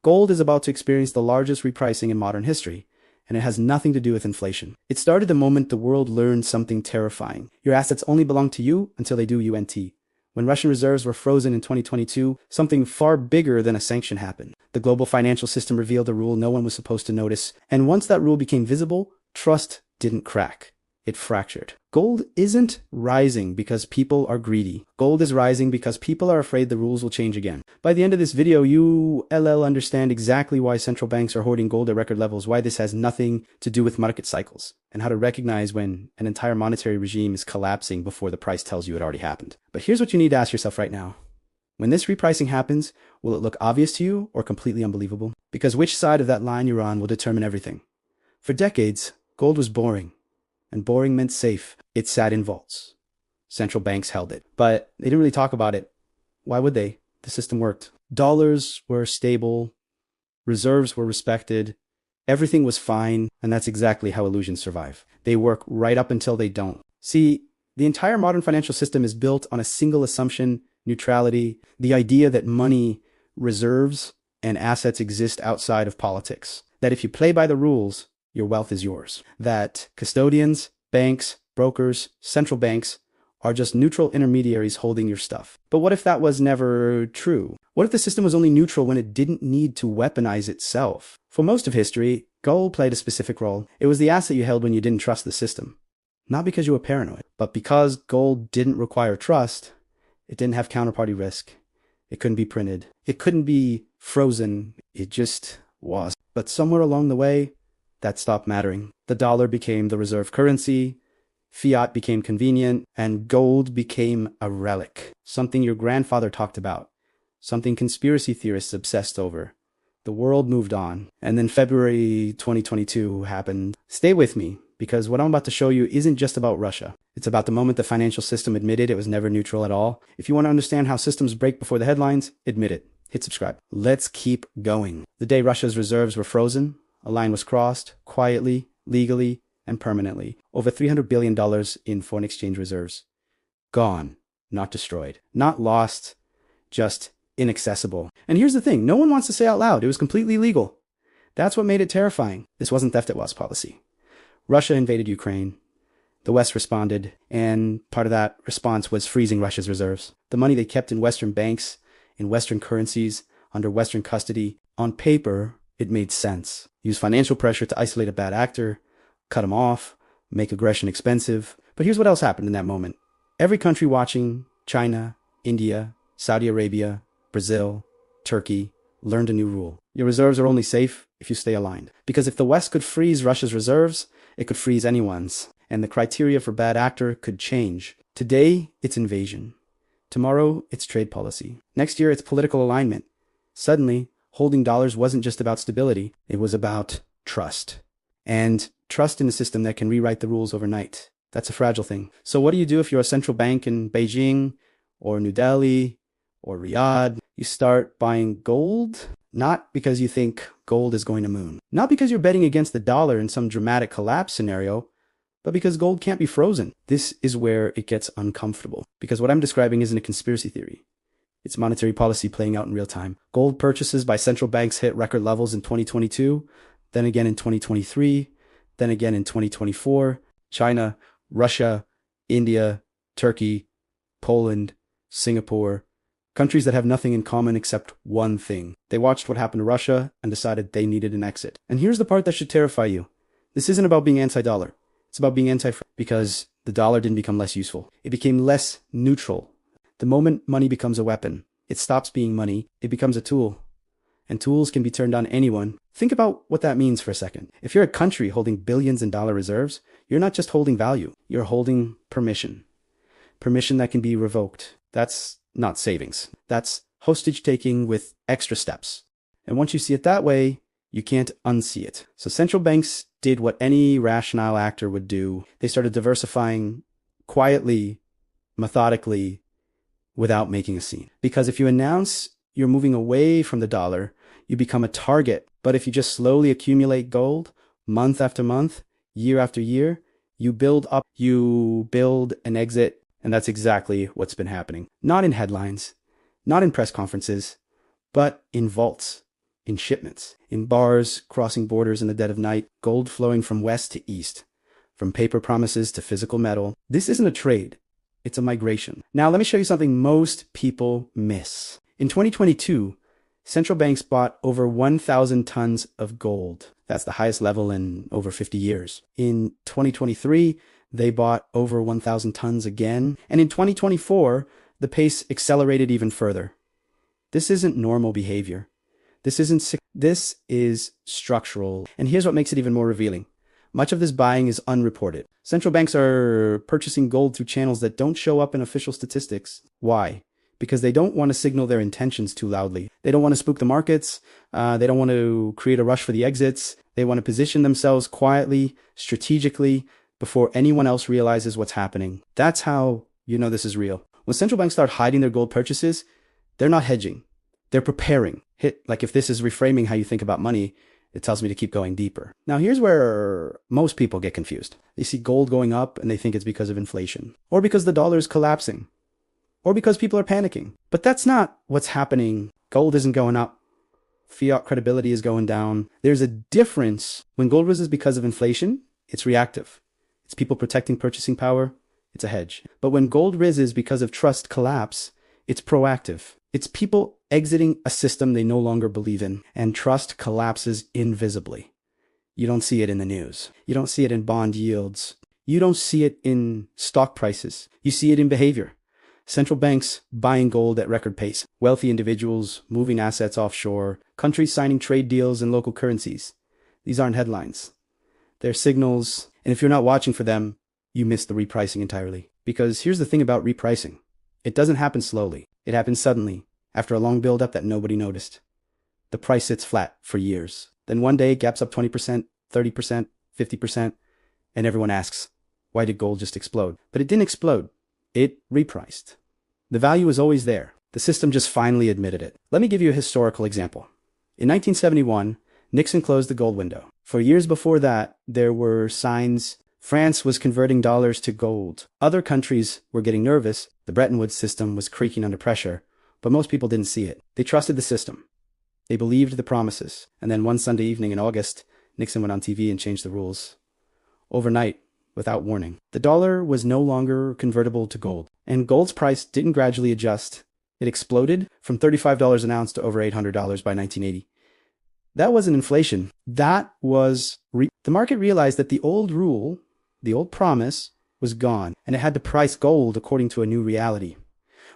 Gold is about to experience the largest repricing in modern history, and it has nothing to do with inflation. It started the moment the world learned something terrifying. Your assets only belong to you until they do UNT. When Russian reserves were frozen in 2022, something far bigger than a sanction happened. The global financial system revealed a rule no one was supposed to notice, and once that rule became visible, trust didn't crack. It fractured. Gold isn't rising because people are greedy. Gold is rising because people are afraid the rules will change again. By the end of this video, you understand exactly why central banks are hoarding gold at record levels, why this has nothing to do with market cycles, and how to recognize when an entire monetary regime is collapsing before the price tells you it already happened. But here's what you need to ask yourself right now. When this repricing happens, will it look obvious to you or completely unbelievable? Because which side of that line you're on will determine everything. For decades, gold was boring. And boring meant safe. It sat in vaults. Central banks held it. But they didn't really talk about it. Why would they? The system worked. Dollars were stable. Reserves were respected. Everything was fine. And that's exactly how illusions survive. They work right up until they don't. See, the entire modern financial system is built on a single assumption: neutrality, the idea that money, reserves, and assets exist outside of politics. That if you play by the rules, your wealth is yours. That custodians, banks, brokers, central banks are just neutral intermediaries holding your stuff. But what if that was never true? What if the system was only neutral when it didn't need to weaponize itself? For most of history, gold played a specific role. It was the asset you held when you didn't trust the system. Not because you were paranoid, but because gold didn't require trust. It didn't have counterparty risk. It couldn't be printed. It couldn't be frozen. It just was. But somewhere along the way, that stopped mattering. The dollar became the reserve currency, fiat became convenient, and gold became a relic. Something your grandfather talked about, something conspiracy theorists obsessed over. The world moved on, and then February 2022 happened. Stay with me, because what I'm about to show you isn't just about Russia. It's about the moment the financial system admitted it was never neutral at all. If you want to understand how systems break before the headlines, admit it. Hit subscribe. Let's keep going. The day Russia's reserves were frozen, a line was crossed, quietly, legally, and permanently. Over $300 billion in foreign exchange reserves. Gone, not destroyed. Not lost, just inaccessible. And here's the thing, no one wants to say out loud, it was completely legal. That's what made it terrifying. This wasn't theft, it was policy. Russia invaded Ukraine. The West responded, and part of that response was freezing Russia's reserves. The money they kept in Western banks, in Western currencies, under Western custody. On paper, it made sense. Use financial pressure to isolate a bad actor, cut him off, make aggression expensive. But here's what else happened in that moment. Every country watching, China, India, Saudi Arabia, Brazil, Turkey, learned a new rule. Your reserves are only safe if you stay aligned. Because if the West could freeze Russia's reserves, it could freeze anyone's. And the criteria for bad actor could change. Today, it's invasion. Tomorrow, it's trade policy. Next year, it's political alignment. Suddenly, holding dollars wasn't just about stability. It was about trust. And trust in a system that can rewrite the rules overnight. That's a fragile thing. So what do you do if you're a central bank in Beijing or New Delhi or Riyadh? You start buying gold, not because you think gold is going to moon. Not because you're betting against the dollar in some dramatic collapse scenario, but because gold can't be frozen. This is where it gets uncomfortable. Because what I'm describing isn't a conspiracy theory. It's monetary policy playing out in real time. Gold purchases by central banks hit record levels in 2022, then again in 2023, then again in 2024. China, Russia, India, Turkey, Poland, Singapore, countries that have nothing in common except one thing. They watched what happened to Russia and decided they needed an exit. And here's the part that should terrify you. This isn't about being anti-dollar. It's about being anti-free, because the dollar didn't become less useful. It became less neutral. The moment money becomes a weapon, it stops being money, it becomes a tool. And tools can be turned on anyone. Think about what that means for a second. If you're a country holding billions in dollar reserves, you're not just holding value, you're holding permission. Permission that can be revoked. That's not savings. That's hostage taking with extra steps. And once you see it that way, you can't unsee it. So central banks did what any rational actor would do. They started diversifying quietly, methodically, without making a scene. Because if you announce you're moving away from the dollar, you become a target. But if you just slowly accumulate gold, month after month, year after year, you build up, you build an exit. And that's exactly what's been happening. Not in headlines, not in press conferences, but in vaults, in shipments, in bars crossing borders in the dead of night, gold flowing from west to east, from paper promises to physical metal. This isn't a trade. It's a migration. Now, let me show you something most people miss. In 2022, central banks bought over 1,000 tons of gold. That's the highest level in over 50 years. In 2023, they bought over 1,000 tons again. And in 2024, the pace accelerated even further. This isn't normal behavior. This is structural. And here's what makes it even more revealing. Much of this buying is unreported. Central banks are purchasing gold through channels that don't show up in official statistics. Why? Because they don't want to signal their intentions too loudly. They don't want to spook the markets. They don't want to create a rush for the exits. They want to position themselves quietly, strategically, before anyone else realizes what's happening. That's how you know this is real. When central banks start hiding their gold purchases, they're not hedging. They're preparing. Like if this is reframing how you think about money, it tells me to keep going deeper. Now, here's where most people get confused. They see gold going up and they think it's because of inflation, or because the dollar is collapsing, or because people are panicking. But that's not what's happening. Gold isn't going up. Fiat credibility is going down. There's a difference. When gold rises because of inflation, it's reactive. It's people protecting purchasing power. It's a hedge. But when gold rises because of trust collapse, it's proactive. It's people exiting a system they no longer believe in, and trust collapses invisibly. You don't see it in the news. You don't see it in bond yields. You don't see it in stock prices. You see it in behavior. Central banks buying gold at record pace, wealthy individuals moving assets offshore, countries signing trade deals in local currencies. These aren't headlines. They're signals, and if you're not watching for them, you miss the repricing entirely. Because here's the thing about repricing. It doesn't happen slowly. It happens suddenly, after a long build-up that nobody noticed. The price sits flat for years. Then one day it gaps up 20%, 30%, 50%, and everyone asks, why did gold just explode? But it didn't explode. It repriced. The value was always there. The system just finally admitted it. Let me give you a historical example. In 1971, Nixon closed the gold window. For years before that, there were signs France was converting dollars to gold. Other countries were getting nervous. The Bretton Woods system was creaking under pressure, but most people didn't see it. They trusted the system. They believed the promises. And then one Sunday evening in August, Nixon went on TV and changed the rules. Overnight, without warning. The dollar was no longer convertible to gold, and gold's price didn't gradually adjust. It exploded from $35 an ounce to over $800 by 1980. That wasn't inflation. That was the market realized that the old rule, the old promise, was gone, and it had to price gold according to a new reality.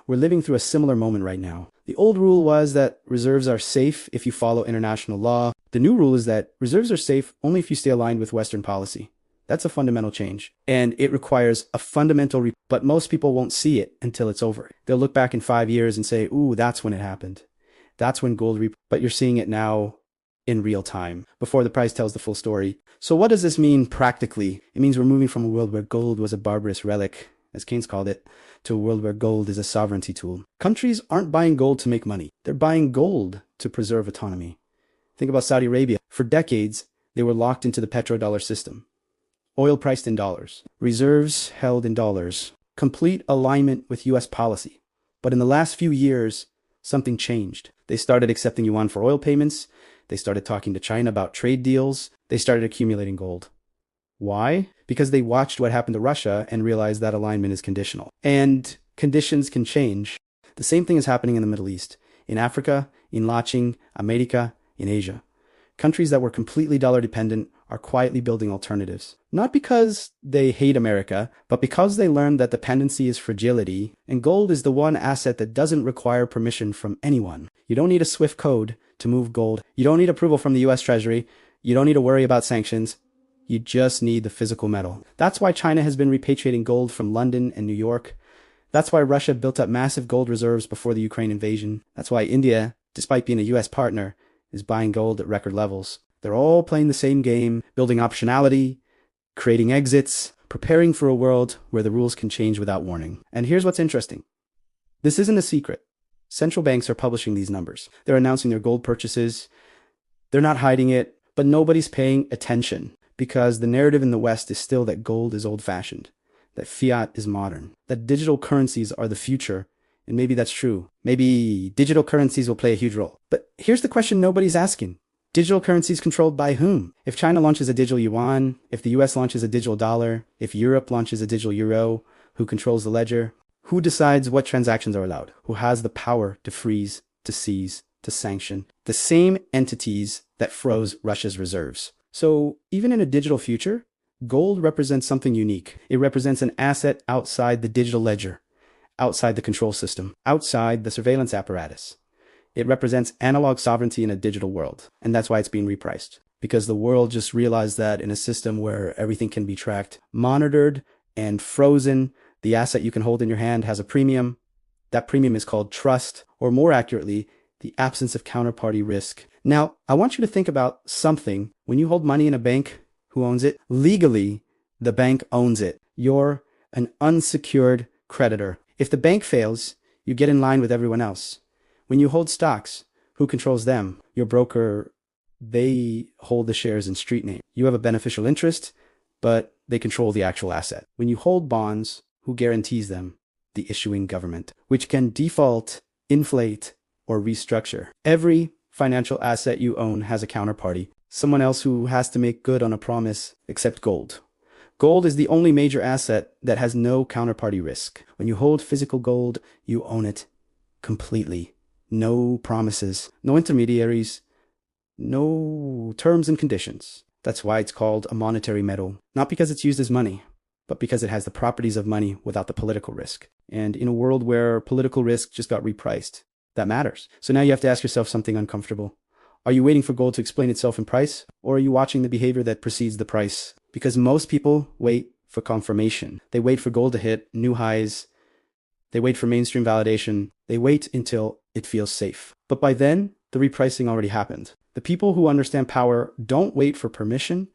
We're living through a similar moment right now. The old rule was that reserves are safe if you follow international law. The new rule is that reserves are safe only if you stay aligned with Western policy. That's a fundamental change, and it requires a fundamental but most people won't see it until it's over. They'll look back in 5 years and say, ooh, that's when it happened. That's when gold but you're seeing it now in real time, before the price tells the full story. So what does this mean practically? It means we're moving from a world where gold was a barbarous relic, as Keynes called it, to a world where gold is a sovereignty tool. Countries aren't buying gold to make money. They're buying gold to preserve autonomy. Think about Saudi Arabia. For decades, they were locked into the petrodollar system. Oil priced in dollars, reserves held in dollars, complete alignment with US policy. But in the last few years, something changed. They started accepting yuan for oil payments. They started talking to China about trade deals. They started accumulating gold. Why? Because they watched what happened to Russia and realized that alignment is conditional. And conditions can change. The same thing is happening in the Middle East, in Africa, in Latin America, in Asia. Countries that were completely dollar dependent are quietly building alternatives. Not because they hate America, but because they learned that dependency is fragility, and gold is the one asset that doesn't require permission from anyone. You don't need a SWIFT code to move gold. You don't need approval from the US Treasury. You don't need to worry about sanctions. You just need the physical metal. That's why China has been repatriating gold from London and New York. That's why Russia built up massive gold reserves before the Ukraine invasion. That's why India, despite being a US partner, is buying gold at record levels. They're all playing the same game, building optionality, creating exits, preparing for a world where the rules can change without warning. And here's what's interesting. This isn't a secret. Central banks are publishing these numbers. They're announcing their gold purchases. They're not hiding it, but nobody's paying attention because the narrative in the West is still that gold is old-fashioned, that fiat is modern, that digital currencies are the future, And maybe that's true. Maybe digital currencies will play a huge role. But here's the question nobody's asking. Digital currencies controlled by whom? If China launches a digital yuan, if the US launches a digital dollar, if Europe launches a digital euro, who controls the ledger? Who decides what transactions are allowed? Who has the power to freeze, to seize, to sanction? The same entities that froze Russia's reserves. So even in a digital future, gold represents something unique. It represents an asset outside the digital ledger, outside the control system, outside the surveillance apparatus. It represents analog sovereignty in a digital world. And that's why it's being repriced. Because the world just realized that in a system where everything can be tracked, monitored, and frozen, the asset you can hold in your hand has a premium. That premium is called trust, or more accurately, the absence of counterparty risk. Now, I want you to think about something. When you hold money in a bank, who owns it? Legally, the bank owns it. You're an unsecured creditor. If the bank fails, you get in line with everyone else. When you hold stocks, who controls them? Your broker, they hold the shares in street name. You have a beneficial interest, but they control the actual asset. When you hold bonds, who guarantees them? The issuing government, which can default, inflate, or restructure. Every financial asset you own has a counterparty, someone else who has to make good on a promise, except gold. Gold is the only major asset that has no counterparty risk. When you hold physical gold, you own it completely. No promises, no intermediaries, no terms and conditions. That's why it's called a monetary metal, not because it's used as money, but because it has the properties of money without the political risk. And in a world where political risk just got repriced, that matters. So now you have to ask yourself something uncomfortable. Are you waiting for gold to explain itself in price, or are you watching the behavior that precedes the price? Because most people wait for confirmation. They wait for gold to hit new highs. They wait for mainstream validation. They wait until it feels safe. But by then, the repricing already happened. The people who understand power don't wait for permission.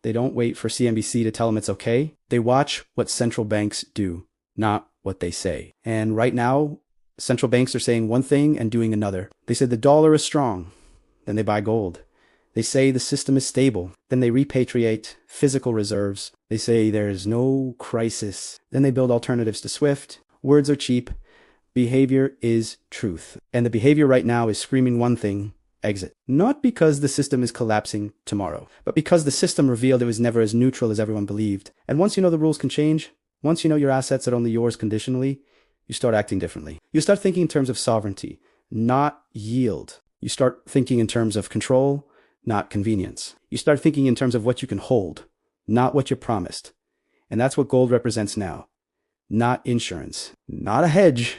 They don't wait for CNBC to tell them it's okay. They watch what central banks do, not what they say. And right now, central banks are saying one thing and doing another. They say the dollar is strong, then they buy gold. They say the system is stable, then they repatriate physical reserves. They say there is no crisis, then they build alternatives to SWIFT. Words are cheap. Behavior is truth. And the behavior right now is screaming one thing: exit. Not because the system is collapsing tomorrow, but because the system revealed it was never as neutral as everyone believed. And once you know the rules can change, once you know your assets are only yours conditionally, you start acting differently. You start thinking in terms of sovereignty, not yield. You start thinking in terms of control, not convenience. You start thinking in terms of what you can hold, not what you're promised. And that's what gold represents now. Not insurance, not a hedge,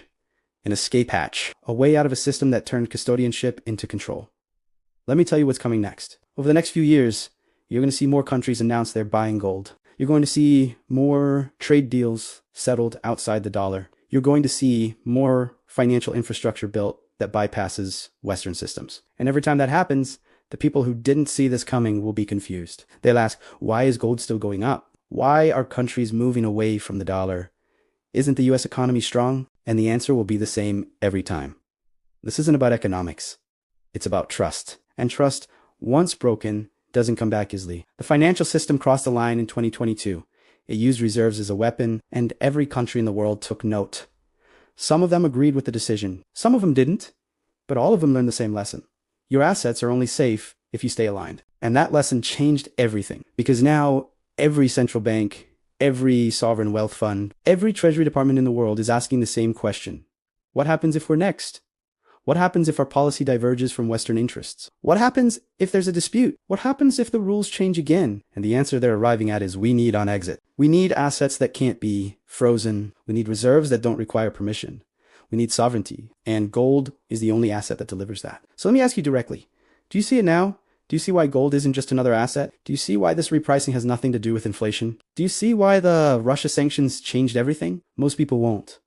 an escape hatch, a way out of a system that turned custodianship into control. Let me tell you what's coming next. Over the next few years, you're going to see more countries announce they're buying gold. You're going to see more trade deals settled outside the dollar. You're going to see more financial infrastructure built that bypasses Western systems. And every time that happens, the people who didn't see this coming will be confused. They'll ask, why is gold still going up? Why are countries moving away from the dollar? Isn't the US economy strong? And the answer will be the same every time. This isn't about economics. It's about trust. And trust, once broken, doesn't come back easily. The financial system crossed the line in 2022. It used reserves as a weapon, and every country in the world took note. Some of them agreed with the decision. Some of them didn't, but all of them learned the same lesson. Your assets are only safe if you stay aligned. And that lesson changed everything, because now every central bank, every sovereign wealth fund, every treasury department in the world is asking the same question. What happens if we're next? What happens if our policy diverges from Western interests? What happens if there's a dispute? What happens if the rules change again? And the answer they're arriving at is we need on exit. We need assets that can't be frozen. We need reserves that don't require permission. We need sovereignty. And gold is the only asset that delivers that. So let me ask you directly. Do you see it now? Do you see why gold isn't just another asset? Do you see why this repricing has nothing to do with inflation? Do you see why the Russia sanctions changed everything? Most people won't.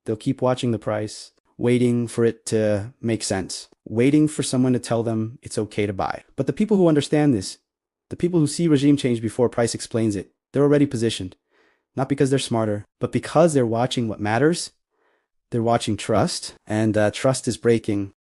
They'll keep watching the price, waiting for it to make sense, waiting for someone to tell them it's okay to buy. But the people who understand this, the people who see regime change before price explains it, they're already positioned. Not because they're smarter, but because they're watching what matters. They're watching trust, and trust is breaking